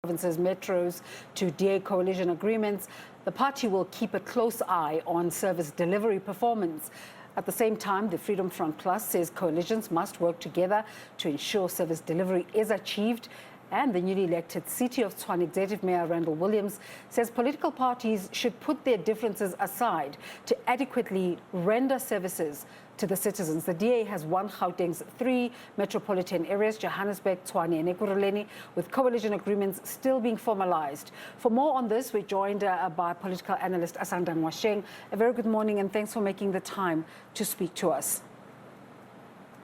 province's metros to DA coalition agreements, the party will keep a close eye on service delivery performance. At the same time, the Freedom Front Plus says coalitions must work together to ensure service delivery is achieved. And the newly elected City of Tshwane Executive Mayor Randall Williams says political parties should put their differences aside to adequately render services to the citizens. The DA has won Gauteng's 3 metropolitan areas, Johannesburg, Tshwane and Ekurhuleni, with coalition agreements still being formalized. For more on this, we're joined by political analyst Asanda Ngoasheng. A very good morning and thanks for making the time to speak to us.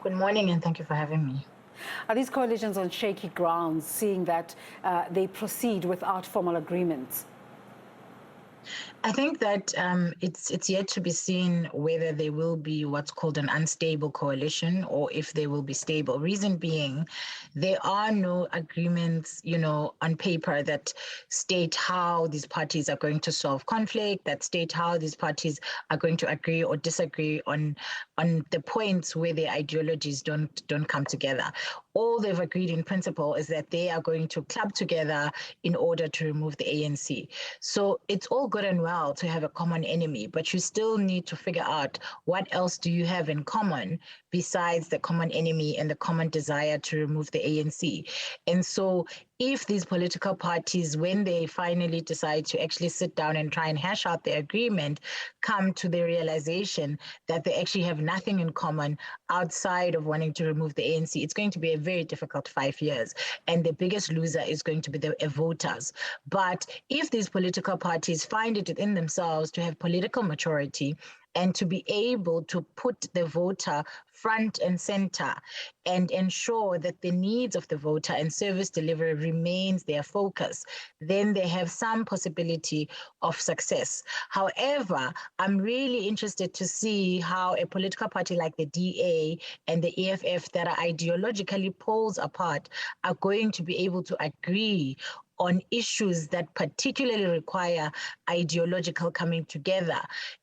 Good morning and thank you for having me. Are these coalitions on shaky grounds, seeing that they proceed without formal agreements? I think that it's yet to be seen whether they will be what's called an unstable coalition or if they will be stable. Reason being, there are no agreements, on paper that state how these parties are going to solve conflict, that state how these parties are going to agree or disagree on the points where their ideologies don't come together. All they've agreed in principle is that they are going to club together in order to remove the ANC. So it's all good and well to have a common enemy, but you still need to figure out what else do you have in common besides the common enemy and the common desire to remove the ANC. And so if these political parties, when they finally decide to actually sit down and try and hash out their agreement, come to the realization that they actually have nothing in common outside of wanting to remove the ANC, it's going to be a very difficult 5 years. And the biggest loser is going to be the voters. But if these political parties find it within themselves to have political maturity and to be able to put the voter front and center and ensure that the needs of the voter and service delivery remains their focus, then they have some possibility of success. However, I'm really interested to see how a political party like the DA and the EFF that are ideologically poles apart are going to be able to agree on issues that particularly require ideological coming together,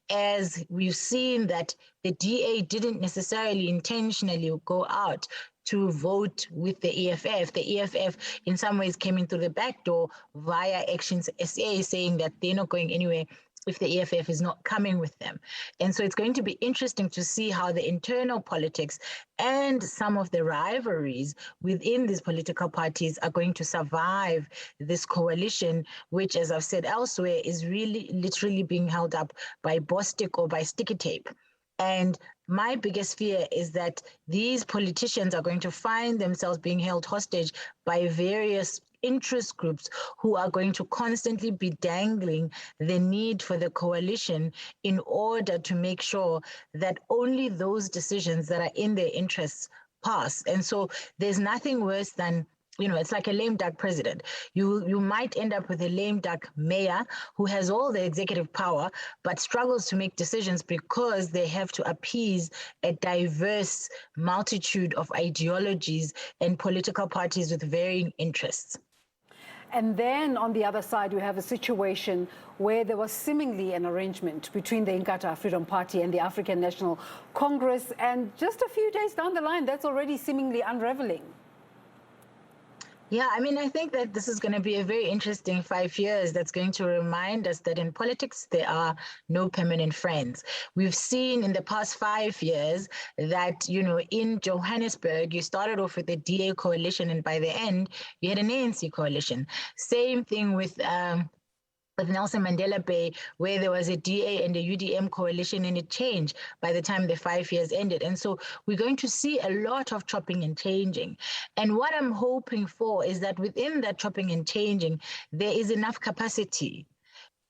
as we've seen that the DA didn't necessarily intentionally go out to vote with the EFF. The EFF in some ways came in through the back door via Actions SA, saying that they're not going anywhere if the EFF is not coming with them. And so it's going to be interesting to see how the internal politics and some of the rivalries within these political parties are going to survive this coalition, which, as I've said elsewhere, is really literally being held up by Bostik or by sticky tape. And my biggest fear is that these politicians are going to find themselves being held hostage by various interest groups who are going to constantly be dangling the need for the coalition in order to make sure that only those decisions that are in their interests pass. And so there's nothing worse than it's like a lame duck president. You might end up with a lame duck mayor who has all the executive power, but struggles to make decisions because they have to appease a diverse multitude of ideologies and political parties with varying interests. And then on the other side, we have a situation where there was seemingly an arrangement between the Inkatha Freedom Party and the African National Congress. And just a few days down the line, that's already seemingly unraveling. Yeah, I think that this is going to be a very interesting 5 years that's going to remind us that in politics, there are no permanent friends. We've seen in the past 5 years that, in Johannesburg, you started off with the DA coalition, and by the end, you had an ANC coalition. Same thing with Nelson Mandela Bay, where there was a DA and a UDM coalition, and it changed by the time the 5 years ended. And so we're going to see a lot of chopping and changing. And what I'm hoping for is that within that chopping and changing, there is enough capacity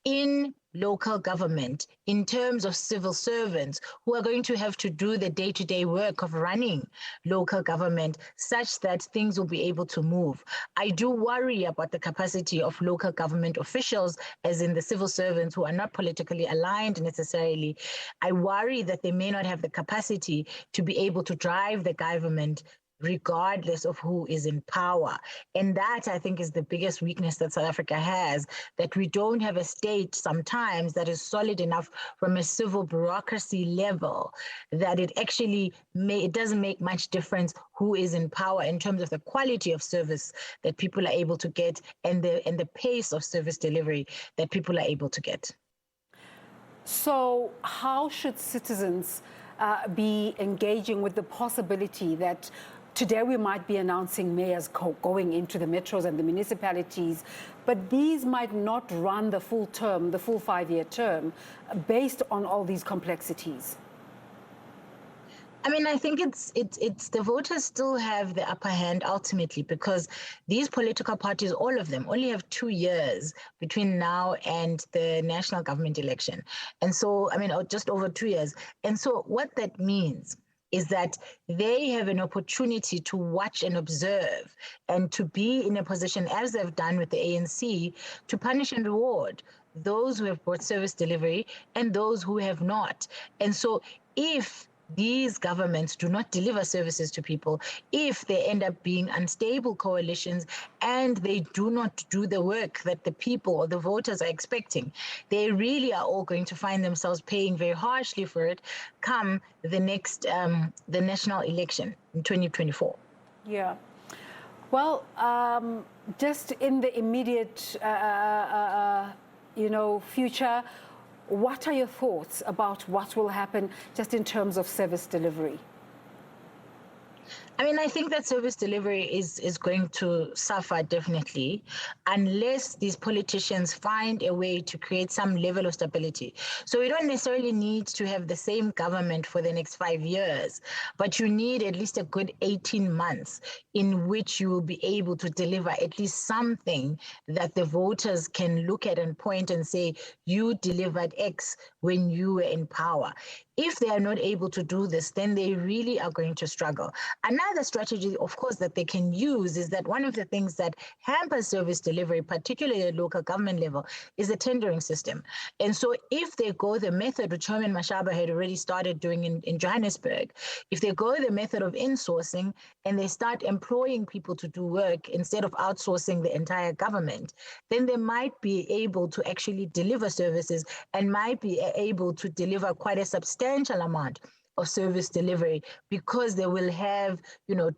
in local government, in terms of civil servants who are going to have to do the day-to-day work of running local government such that things will be able to move. I do worry about the capacity of local government officials, as in the civil servants who are not politically aligned necessarily. I worry that they may not have the capacity to be able to drive the government regardless of who is in power. And that, I think, is the biggest weakness that South Africa has, that we don't have a state sometimes that is solid enough from a civil bureaucracy level that it actually it doesn't make much difference who is in power in terms of the quality of service that people are able to get and the pace of service delivery that people are able to get. So how should citizens be engaging with the possibility that today we might be announcing mayors going into the metros and the municipalities, but these might not run the full term, the full 5-year term, based on all these complexities? I mean, I think it's the voters still have the upper hand ultimately, because these political parties, all of them, only have 2 years between now and the national government election. And so, I mean, just over 2 years. And so what that means is that they have an opportunity to watch and observe and to be in a position, as they've done with the ANC, to punish and reward those who have brought service delivery and those who have not. And so if these governments do not deliver services to people, if they end up being unstable coalitions and they do not do the work that the people or the voters are expecting, they really are all going to find themselves paying very harshly for it come the next, the national election in 2024. Yeah. Well, just in the immediate, future, what are your thoughts about what will happen just in terms of service delivery? I mean, I think that service delivery is going to suffer definitely unless these politicians find a way to create some level of stability. So we don't necessarily need to have the same government for the next 5 years, but you need at least a good 18 months in which you will be able to deliver at least something that the voters can look at and point and say, you delivered X when you were in power. If they are not able to do this, then they really are going to struggle. Another strategy, of course, that they can use is that one of the things that hampers service delivery, particularly at local government level, is the tendering system. And so if they go the method which Chairman Mashaba had already started doing in Johannesburg, if they go the method of insourcing and they start employing people to do work instead of outsourcing the entire government, then they might be able to actually deliver services and might be able to deliver quite a substantial amount of service delivery because they will have,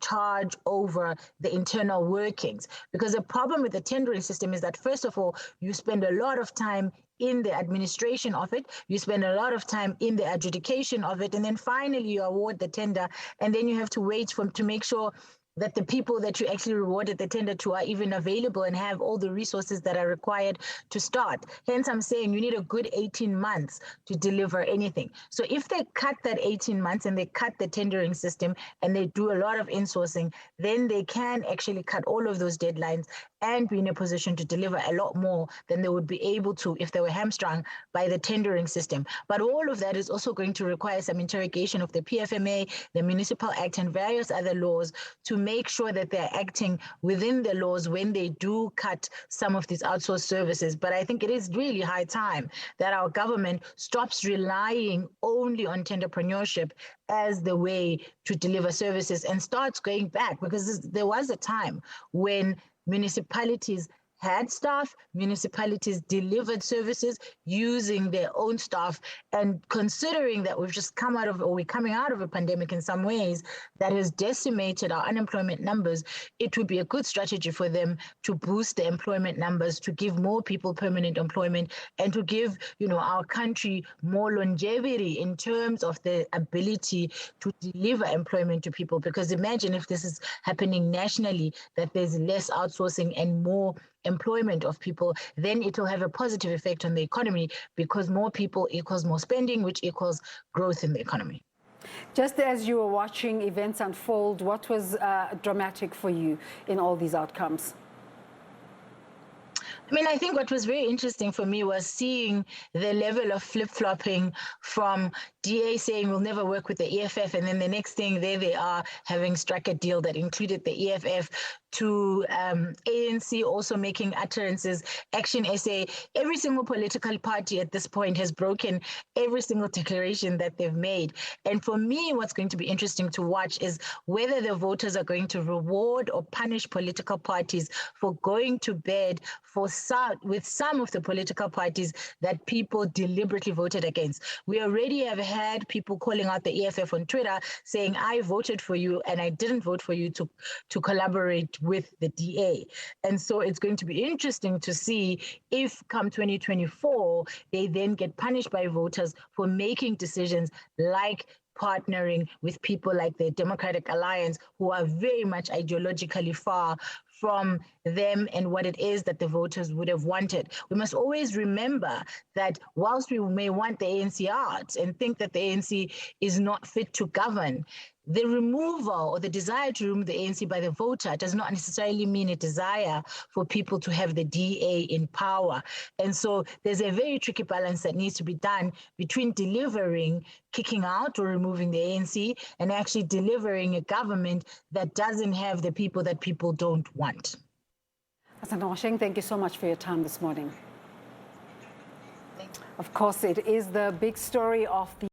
charge over the internal workings. Because the problem with the tendering system is that, first of all, you spend a lot of time in the administration of it, you spend a lot of time in the adjudication of it, and then finally you award the tender, and then you have to wait to make sure that the people that you actually rewarded the tender to are even available and have all the resources that are required to start. Hence, I'm saying you need a good 18 months to deliver anything. So if they cut that 18 months and they cut the tendering system and they do a lot of insourcing, then they can actually cut all of those deadlines and be in a position to deliver a lot more than they would be able to if they were hamstrung by the tendering system. But all of that is also going to require some interrogation of the PFMA, the Municipal Act, and various other laws to make sure that they're acting within the laws when they do cut some of these outsourced services. But I think it is really high time that our government stops relying only on tenderpreneurship as the way to deliver services and starts going back, because there was a time when municipalities had staff, municipalities delivered services using their own staff, and considering that we're coming out of a pandemic in some ways that has decimated our unemployment numbers, it would be a good strategy for them to boost the employment numbers, to give more people permanent employment, and to give, our country more longevity in terms of the ability to deliver employment to people. Because imagine if this is happening nationally, that there's less outsourcing and more employment of people, then it will have a positive effect on the economy, because more people equals more spending, which equals growth in the economy. Just as you were watching events unfold, what was dramatic for you in all these outcomes? I mean, I think what was very interesting for me was seeing the level of flip-flopping from DA saying we'll never work with the EFF, and then the next thing, there they are having struck a deal that included the EFF, to ANC also making utterances, Action SA. Every single political party at this point has broken every single declaration that they've made. And for me, what's going to be interesting to watch is whether the voters are going to reward or punish political parties for going to bed with some of the political parties that people deliberately voted against. We already have had people calling out the EFF on Twitter saying, I voted for you and I didn't vote for you to collaborate with the DA. And so it's going to be interesting to see if come 2024, they then get punished by voters for making decisions like partnering with people like the Democratic Alliance, who are very much ideologically far from them and what it is that the voters would have wanted. We must always remember that whilst we may want the ANC out and think that the ANC is not fit to govern, the removal or the desire to remove the ANC by the voter does not necessarily mean a desire for people to have the DA in power. And so there's a very tricky balance that needs to be done between delivering, kicking out or removing the ANC, and actually delivering a government that doesn't have the people that people don't want. Asanda Ngoasheng, thank you so much for your time this morning. Of course, it is the big story of the